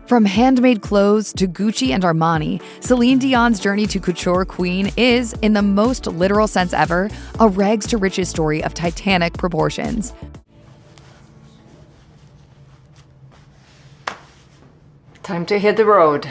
From handmade clothes to Gucci and Armani, Celine Dion's journey to couture queen is, in the most literal sense ever, a rags to riches story of titanic proportions. Time to hit the road.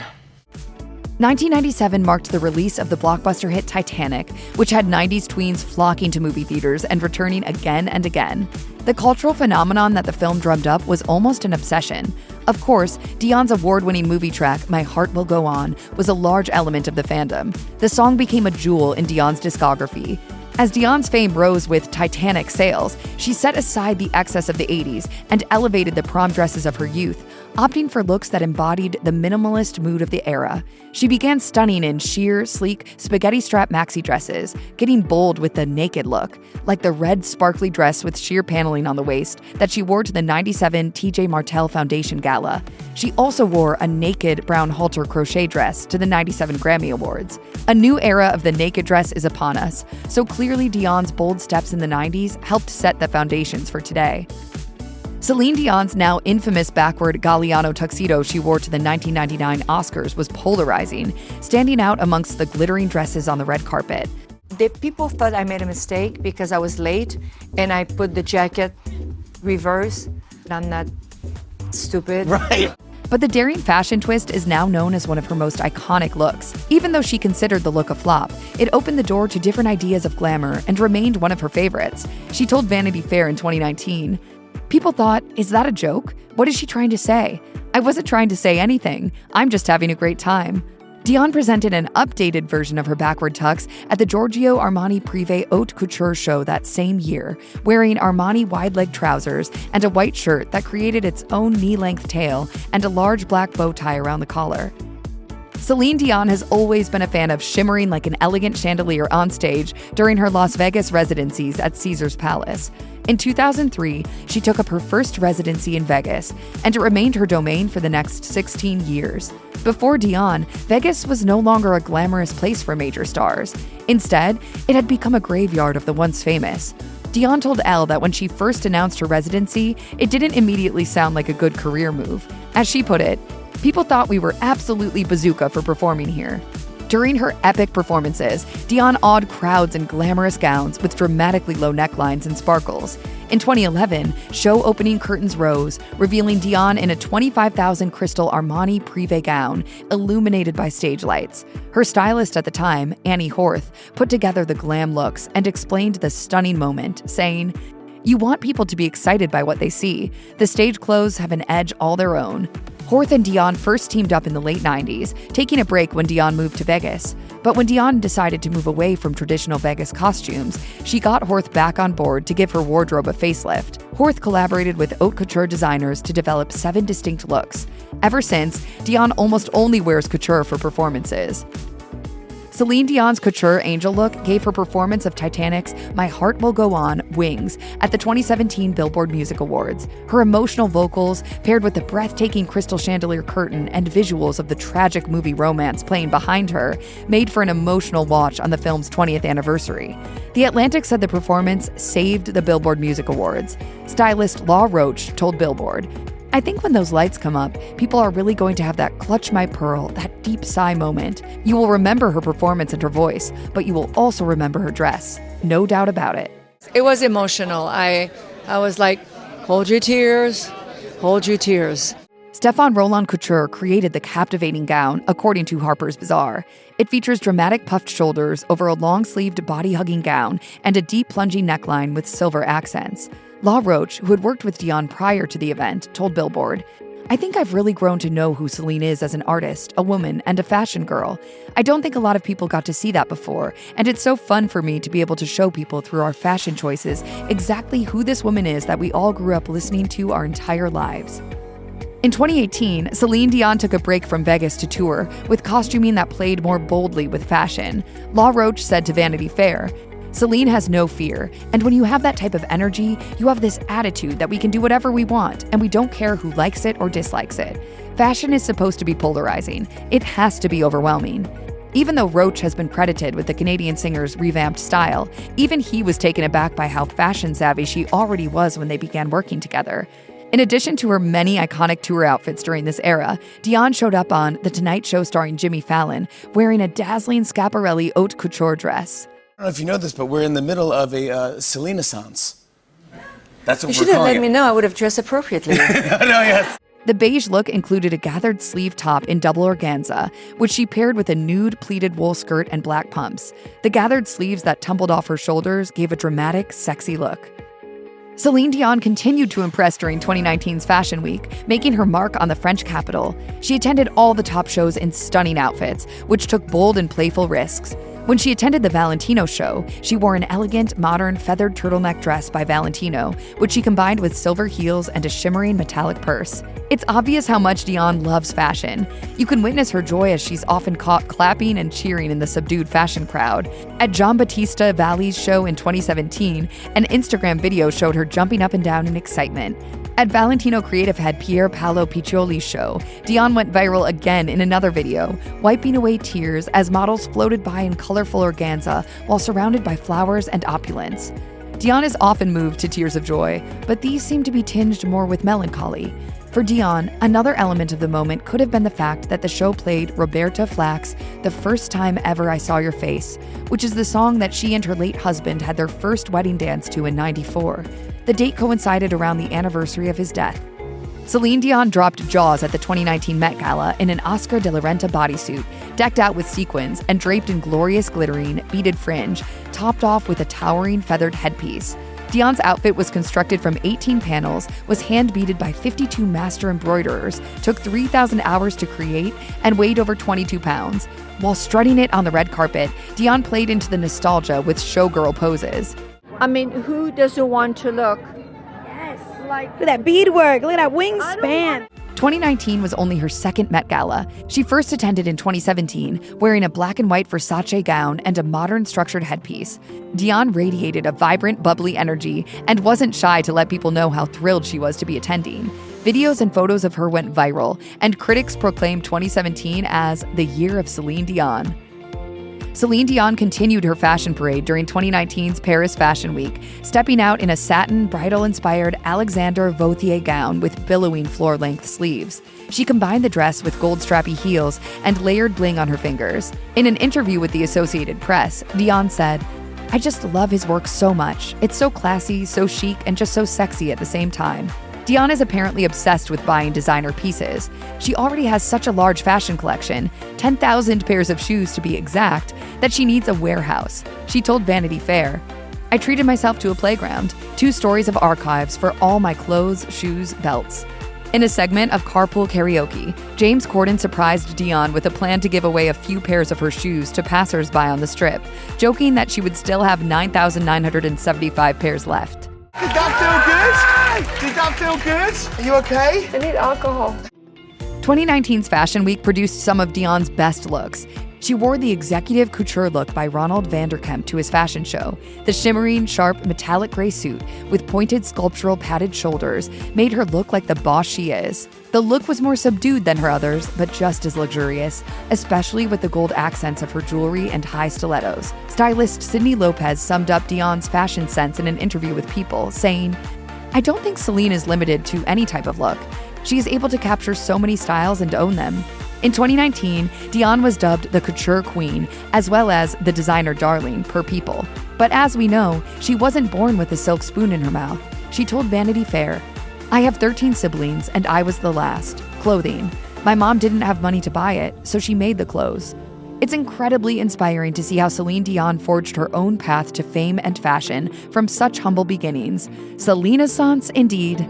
1997 marked the release of the blockbuster hit Titanic, which had 90s tweens flocking to movie theaters and returning again and again. The cultural phenomenon that the film drummed up was almost an obsession. Of course, Dion's award-winning movie track, My Heart Will Go On, was a large element of the fandom. The song became a jewel in Dion's discography. As Dion's fame rose with Titanic sales, she set aside the excess of the 80s and elevated the prom dresses of her youth, opting for looks that embodied the minimalist mood of the era. She began stunning in sheer, sleek, spaghetti-strap maxi dresses, getting bold with the naked look, like the red sparkly dress with sheer paneling on the waist that she wore to the 97 TJ Martell Foundation Gala. She also wore a naked brown halter crochet dress to the 97 Grammy Awards. A new era of the naked dress is upon us, so clearly Dion's bold steps in the 90s helped set the foundations for today. Celine Dion's now infamous backward Galliano tuxedo she wore to the 1999 Oscars was polarizing, standing out amongst the glittering dresses on the red carpet. The people thought I made a mistake because I was late and I put the jacket reverse. I'm not stupid. Right. But the daring fashion twist is now known as one of her most iconic looks. Even though she considered the look a flop, it opened the door to different ideas of glamour and remained one of her favorites. She told Vanity Fair in 2019, "People thought, is that a joke? What is she trying to say? I wasn't trying to say anything. I'm just having a great time." Dion presented an updated version of her backward tux at the Giorgio Armani Privé Haute Couture show that same year, wearing Armani wide-leg trousers and a white shirt that created its own knee-length tail and a large black bow tie around the collar. Celine Dion has always been a fan of shimmering like an elegant chandelier on stage during her Las Vegas residencies at Caesar's Palace. In 2003, she took up her first residency in Vegas, and it remained her domain for the next 16 years. Before Dion, Vegas was no longer a glamorous place for major stars. Instead, it had become a graveyard of the once famous. Dion told Elle that when she first announced her residency, it didn't immediately sound like a good career move. As she put it, "People thought we were absolutely bazooka for performing here." During her epic performances, Dion awed crowds in glamorous gowns with dramatically low necklines and sparkles. In 2011, show opening curtains rose, revealing Dion in a 25,000 crystal Armani Privé gown, illuminated by stage lights. Her stylist at the time, Annie Horth, put together the glam looks and explained the stunning moment, saying, "You want people to be excited by what they see. The stage clothes have an edge all their own." Horth and Dion first teamed up in the late 90s, taking a break when Dion moved to Vegas. But when Dion decided to move away from traditional Vegas costumes, she got Horth back on board to give her wardrobe a facelift. Horth collaborated with haute couture designers to develop 7 distinct looks. Ever since, Dion almost only wears couture for performances. Celine Dion's couture angel look gave her performance of Titanic's My Heart Will Go On wings at the 2017 Billboard Music Awards. Her emotional vocals, paired with the breathtaking crystal chandelier curtain and visuals of the tragic movie romance playing behind her, made for an emotional watch on the film's 20th anniversary. The Atlantic said the performance saved the Billboard Music Awards. Stylist Law Roach told Billboard, "I think when those lights come up, people are really going to have that clutch my pearl, that deep sigh moment. You will remember her performance and her voice, but you will also remember her dress. No doubt about it." It was emotional. I was like, hold your tears, hold your tears. Stéphane Roland Couture created the captivating gown, according to Harper's Bazaar. It features dramatic puffed shoulders over a long-sleeved body-hugging gown and a deep plunging neckline with silver accents. Law Roach, who had worked with Dion prior to the event, told Billboard, "I think I've really grown to know who Celine is as an artist, a woman, and a fashion girl. I don't think a lot of people got to see that before, and it's so fun for me to be able to show people through our fashion choices exactly who this woman is that we all grew up listening to our entire lives." In 2018, Celine Dion took a break from Vegas to tour, with costuming that played more boldly with fashion. Law Roach said to Vanity Fair, "Celine has no fear, and when you have that type of energy, you have this attitude that we can do whatever we want, and we don't care who likes it or dislikes it. Fashion is supposed to be polarizing. It has to be overwhelming." Even though Roach has been credited with the Canadian singer's revamped style, even he was taken aback by how fashion-savvy she already was when they began working together. In addition to her many iconic tour outfits during this era, Dion showed up on The Tonight Show starring Jimmy Fallon, wearing a dazzling Schiaparelli haute couture dress. I don't know if you know this, but we're in the middle of a Celine Renaissance. That's what You we're should have calling let it. me know. I would have dressed appropriately. No, yes. The beige look included a gathered sleeve top in double organza, which she paired with a nude pleated wool skirt and black pumps. The gathered sleeves that tumbled off her shoulders gave a dramatic, sexy look. Celine Dion continued to impress during 2019's Fashion Week, making her mark on the French capital. She attended all the top shows in stunning outfits, which took bold and playful risks. When she attended the Valentino show, she wore an elegant, modern, feathered turtleneck dress by Valentino, which she combined with silver heels and a shimmering metallic purse. It's obvious how much Dion loves fashion. You can witness her joy as she's often caught clapping and cheering in the subdued fashion crowd. At Giambattista Valli's show in 2017, an Instagram video showed her jumping up and down in excitement. At Valentino creative head Pier Paolo Piccioli's show, Dion went viral again in another video, wiping away tears as models floated by in colorful organza while surrounded by flowers and opulence. Dion is often moved to tears of joy, but these seem to be tinged more with melancholy. For Dion, another element of the moment could have been the fact that the show played Roberta Flack's The First Time Ever I Saw Your Face, which is the song that she and her late husband had their first wedding dance to in '94. The date coincided around the anniversary of his death. Celine Dion dropped Jaws at the 2019 Met Gala in an Oscar de la Renta bodysuit, decked out with sequins and draped in glorious glittering, beaded fringe, topped off with a towering feathered headpiece. Dion's outfit was constructed from 18 panels, was hand-beaded by 52 master embroiderers, took 3,000 hours to create, and weighed over 22 pounds. While strutting it on the red carpet, Dion played into the nostalgia with showgirl poses. I mean, who doesn't want to look? Yes, like look at that beadwork, look at that wingspan. 2019 was only her second Met Gala. She first attended in 2017, wearing a black and white Versace gown and a modern structured headpiece. Dion radiated a vibrant, bubbly energy and wasn't shy to let people know how thrilled she was to be attending. Videos and photos of her went viral, and critics proclaimed 2017 as the year of Celine Dion. Celine Dion continued her fashion parade during 2019's Paris Fashion Week, stepping out in a satin, bridal-inspired Alexander Vauthier gown with billowing floor-length sleeves. She combined the dress with gold strappy heels and layered bling on her fingers. In an interview with the Associated Press, Dion said, "I just love his work so much. It's so classy, so chic, and just so sexy at the same time." Dion is apparently obsessed with buying designer pieces. She already has such a large fashion collection, 10,000 pairs of shoes to be exact, that she needs a warehouse. She told Vanity Fair, "I treated myself to a playground, 2 stories of archives for all my clothes, shoes, belts." In a segment of Carpool Karaoke, James Corden surprised Dion with a plan to give away a few pairs of her shoes to passersby on the Strip, joking that she would still have 9,975 pairs left. Did that feel good? Did that feel good? Are you okay? I need alcohol. 2019's Fashion Week produced some of Dion's best looks. She wore the executive couture look by Ronald Vanderkemp to his fashion show. The shimmering, sharp, metallic gray suit with pointed sculptural padded shoulders made her look like the boss she is. The look was more subdued than her others, but just as luxurious, especially with the gold accents of her jewelry and high stilettos. Stylist Sydney Lopez summed up Dion's fashion sense in an interview with People, saying, "I don't think Celine is limited to any type of look. She is able to capture so many styles and own them." In 2019, Dion was dubbed the Couture Queen, as well as the designer darling, per People. But as we know, she wasn't born with a silk spoon in her mouth. She told Vanity Fair, "I have 13 siblings, and I was the last. Clothing. My mom didn't have money to buy it, so she made the clothes." It's incredibly inspiring to see how Celine Dion forged her own path to fame and fashion from such humble beginnings. Celine-essence indeed.